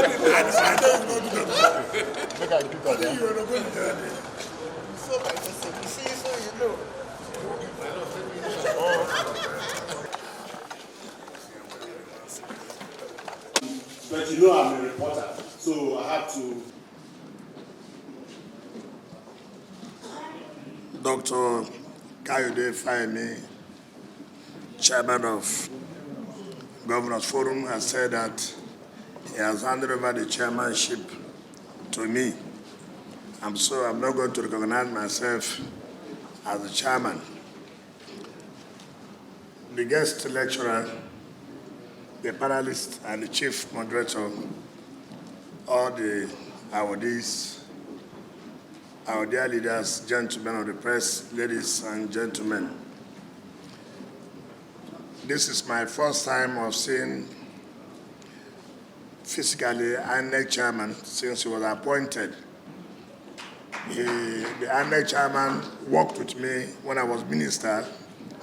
that in I decided to go to that. Look at you, I think you were not going to that. So I just said, you see, so you know. But you know I'm a reporter, so I have to. Dr. Kayode Fayemi, chairman of Governors Forum, has said that he has handed over the chairmanship to me. I'm not going to recognize myself as the chairman. The guest lecturer, the panelist, and the chief moderator, all the awardees, our dear leaders, gentlemen of the press, ladies and gentlemen. This is my first time of seeing physically INEC chairman since he was appointed. The INEC chairman worked with me when I was minister.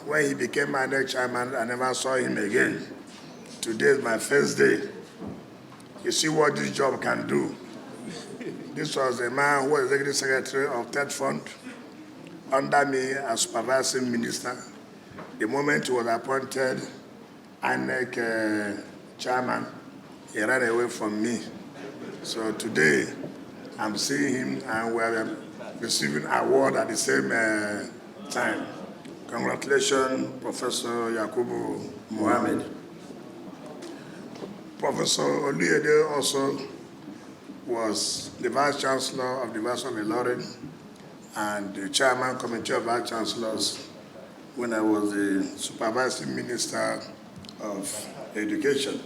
When he became INEC chairman, I never saw him again. Today is my first day. You see what this job can do. This was a man who was executive secretary of Third Fund under me as supervising minister. The moment he was appointed INEC chairman, he ran away from me. So today, I'm seeing him and we are receiving an award at the same time. Congratulations, Professor Yakubu Mohammed. Professor Oluyede also was the Vice Chancellor of the University of Ilorin and the Chairman Committee of Vice Chancellors when I was the Supervising Minister of Education.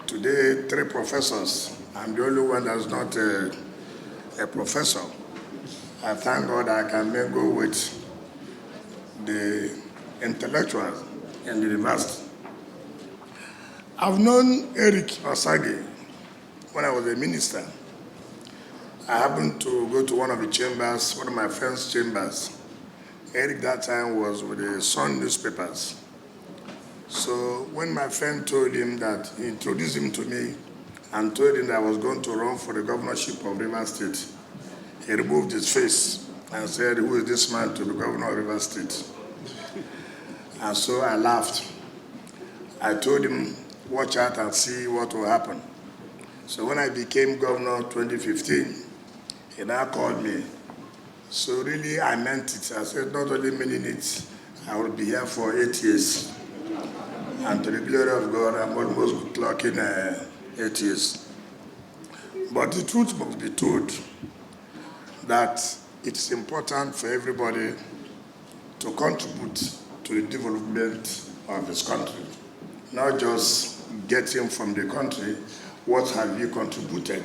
Today, 3 professors. I'm the only one that's not a professor. I thank God I can mingle with the intellectuals in the university. I've known Eric Osage when I was a minister. I happened to go to one of the chambers, one of my friend's chambers. Eric that time was with the Sun newspapers. So when my friend told him that, he introduced him to me and told him that I was going to run for the governorship of Rivers State, he removed his face and said, "Who is this man to be governor of Rivers State?" And so I laughed. I told him, watch out and see what will happen. So when I became governor 2015, he now called me. So really I meant it. I said, not only meaning it, I will be here for 8 years. And to the glory of God, I'm almost clocking 8 years. But the truth must be told that it's important for everybody to contribute to the development of this country, not just getting from the country, what have you contributed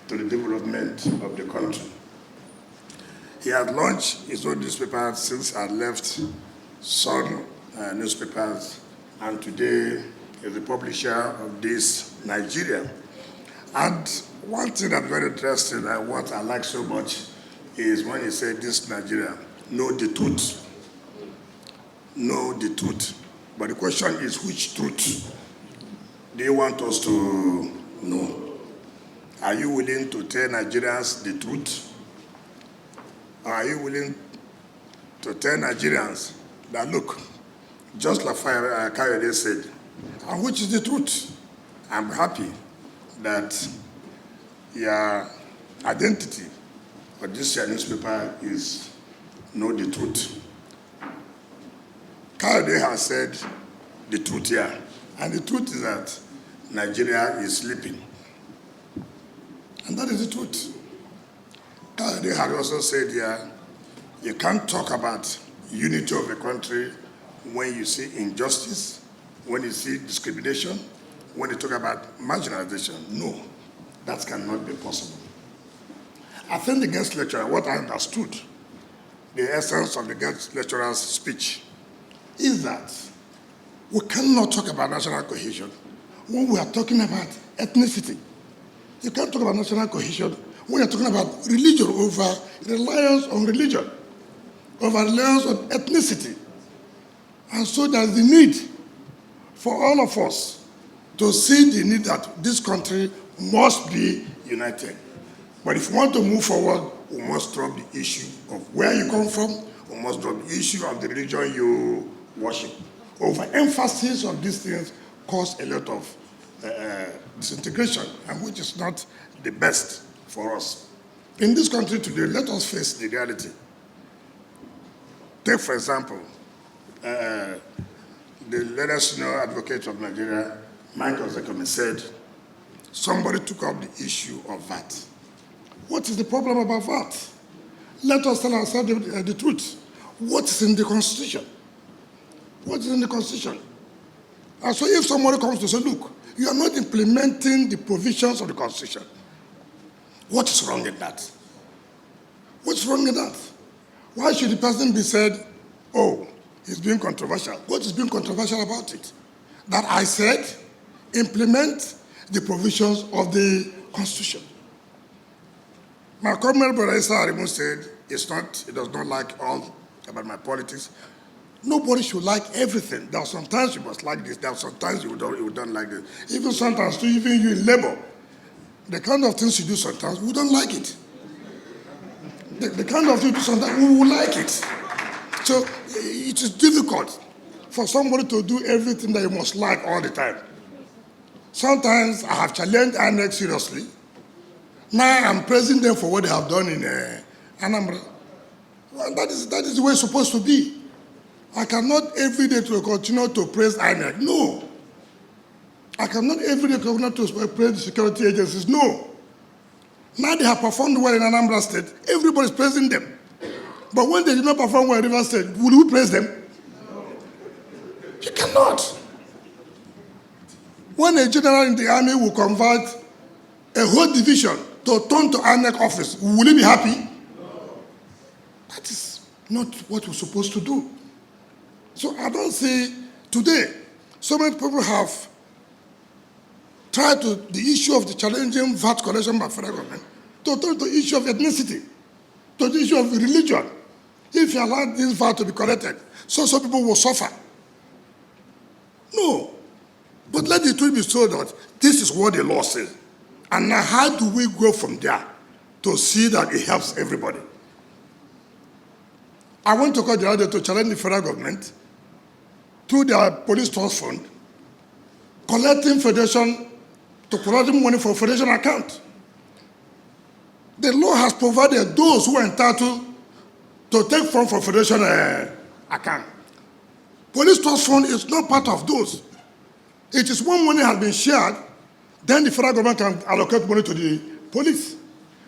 to the development of the country. He had launched his own newspaper since I left Sun newspapers, and today is the publisher of ThisNigeria. And one thing that's very interesting and what I like so much is when he said ThisNigeria, know the truth. Know the truth. But the question is, which truth do you want us to know? Are you willing to tell Nigerians the truth? Or are you willing to tell Nigerians that, look, just like Kayode said, and which is the truth? I'm happy that your identity for this year's newspaper is know the truth. Kayode has said the truth here, and the truth is that Nigeria is sleeping. And that is the truth. Kayode had also said here, you can't talk about unity of a country when you see injustice, when you see discrimination, when you talk about marginalization. No, that cannot be possible. I think the guest lecturer, what I understood, the essence of the guest lecturer's speech, is that we cannot talk about national cohesion when we are talking about ethnicity. You can't talk about national cohesion when you're talking about religion, over reliance on religion, over reliance on ethnicity. And so there's the need for all of us to see the need that this country must be united. But if we want to move forward, we must drop the issue of where you come from, we must drop the issue of the religion you worship. Overemphasis of these things cause a lot of disintegration, and which is not the best for us. In this country today, let us face the reality. Take, for example, the let us know advocate of Nigeria, Michael Zekome, said somebody took up the issue of VAT. What is the problem about VAT? Let us tell ourselves the truth. What is in the Constitution? What is in the Constitution? And so if somebody comes to say, look, you are not implementing the provisions of the Constitution, what is wrong in that? What's wrong in that? Why should the person be said, oh, it's being controversial? What is being controversial about it? That I said, implement the provisions of the Constitution. My comrade brother Issa Arimu said, he does not like all about my politics. Nobody should like everything. There are sometimes you must like this, there are sometimes you don't like this. Even sometimes, too, even you in labor, the kind of things you do sometimes, we don't like it. The kind of things you do sometimes, we will like it. So it is difficult for somebody to do everything that you must like all the time. Sometimes I have challenged INEC seriously. Now I'm praising them for what they have done in Anambra. Well, that is the way it's supposed to be. I cannot every day to continue to praise INEC. No. I cannot every day continue to praise the security agencies. No. Now they have performed well in Anambra State. Everybody is praising them. But when they did not perform well in River State, would we praise them? No. You cannot. When a general in the army will convert a whole division to turn to INEC office, will he be happy? No. That is not what we're supposed to do. So I don't see today, so many people have tried to, the issue of the challenging VAT collection by federal government, to turn to the issue of ethnicity, to the issue of religion. If you allow this VAT to be collected, so people will suffer. No. But let the truth be so that this is what the law says. And now how do we go from there to see that it helps everybody? I went to court the other day to challenge the federal government through their police trust fund, collecting money for federation account. The law has provided those who are entitled to take funds for federation account. Police trust fund is not part of those. It is when money has been shared, then the federal government can allocate money to the police.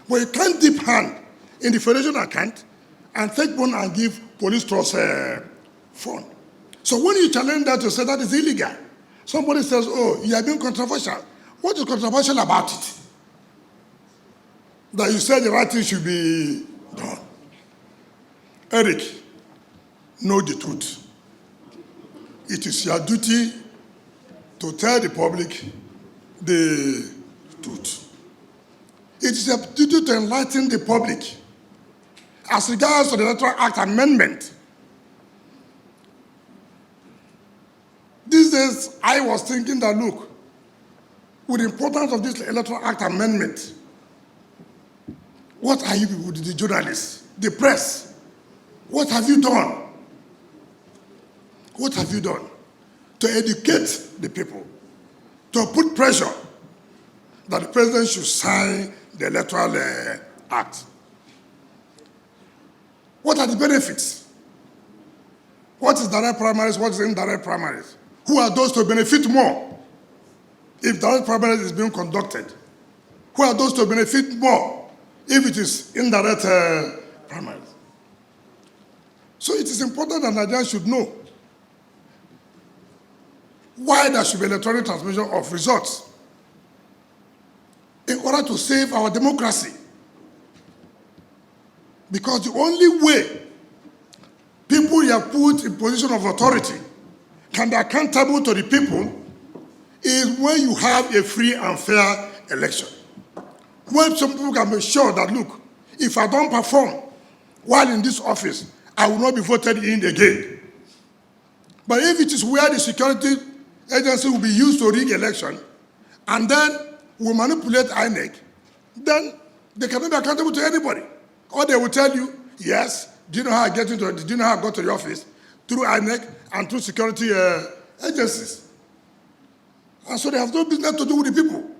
But you can't dip hand in the federation account and take money and give police trust fund. So when you challenge that, you say that is illegal. Somebody says, oh, you are being controversial. What is controversial about it? That you said the right thing should be done. Eric, know the truth. It is your duty to tell the public the truth. It is your duty to enlighten the public. As regards to the Electoral Act amendment, these days I was thinking that, look, with the importance of this Electoral Act amendment, what are you people, the journalists, the press? What have you done? What have you done to educate the people, to put pressure that the president should sign the Electoral Act? What are the benefits? What is direct primaries? What is indirect primaries? Who are those to benefit more if direct primaries is being conducted? Who are those to benefit more if it is indirect primaries? So it is important that Nigerians should know why there should be electronic transmission of results in order to save our democracy. Because the only way people you have put in position of authority can be accountable to the people is when you have a free and fair election. When some people can be sure that, look, if I don't perform while in this office, I will not be voted in again. But if it is where the security agency will be used to rig election, and then will manipulate INEC, then they cannot be accountable to anybody. Or they will tell you, yes, do you know how I got to the office? Through INEC and through security agencies. And so they have no business to do with the people.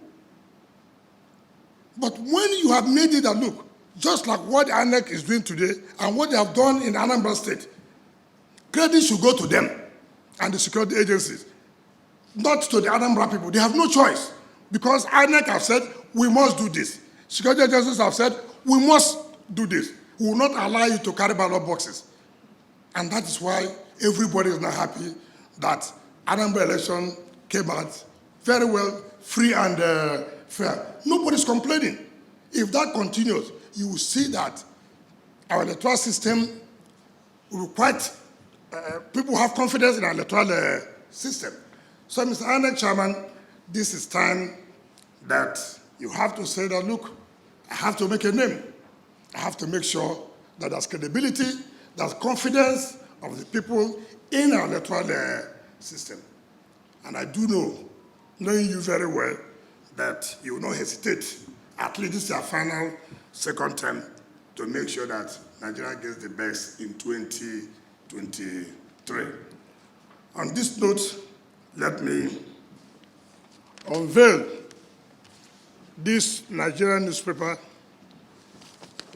But when you have made it that look, just like what INEC is doing today and what they have done in Anambra State, credit should go to them and the security agencies, not to the Anambra people. They have no choice because INEC have said, we must do this. Security agencies have said, we must do this. We will not allow you to carry ballot boxes. And that is why everybody is now happy that Anambra election came out very well, free and fair. Nobody's complaining. If that continues, you will see that our electoral system will be quite, people have confidence in our electoral system. So, Mr. INEC Chairman, this is time that you have to say that, look, I have to make a name. I have to make sure that there's credibility, there's confidence of the people in our electoral system. And I do know, knowing you very well, that you will not hesitate, at least this is your final second term, to make sure that Nigeria gets the best in 2023. On this note, let me unveil this Nigerian newspaper,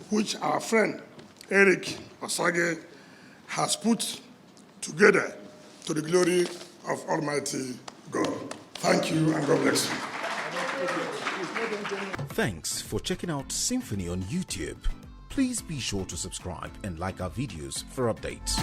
which our friend Eric Osage has put together to the glory of Almighty God. Thank you and God bless you. Thanks for checking out SYMFONI on YouTube. Please be sure to subscribe and like our videos for updates.